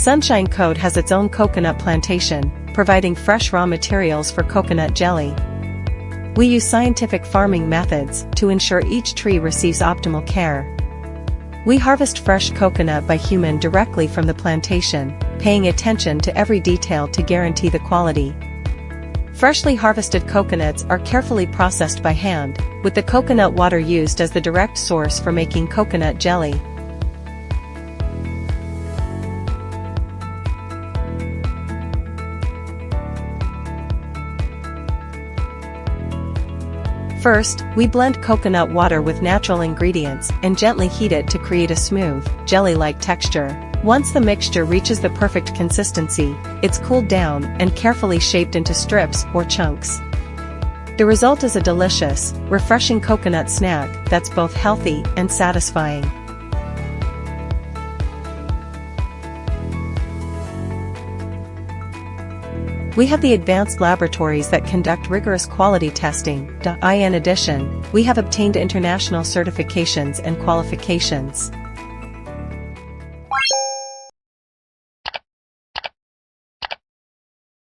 Sunshine Code has its own coconut plantation, providing fresh raw materials for coconut jelly. We use scientific farming methods to ensure each tree receives optimal care. We harvest fresh coconut by human directly from the plantation, paying attention to every detail to guarantee the quality. Freshly harvested coconuts are carefully processed by hand, with the coconut water used as the direct source for making coconut jelly. First, we blend coconut water with natural ingredients and gently heat it to create a smooth, jelly-like texture. Once the mixture reaches the perfect consistency, it's cooled down and carefully shaped into strips or chunks. The result is a delicious, refreshing coconut snack that's both healthy and satisfying. We have the advanced laboratories that conduct rigorous quality testing. In addition, we have obtained international certifications and qualifications.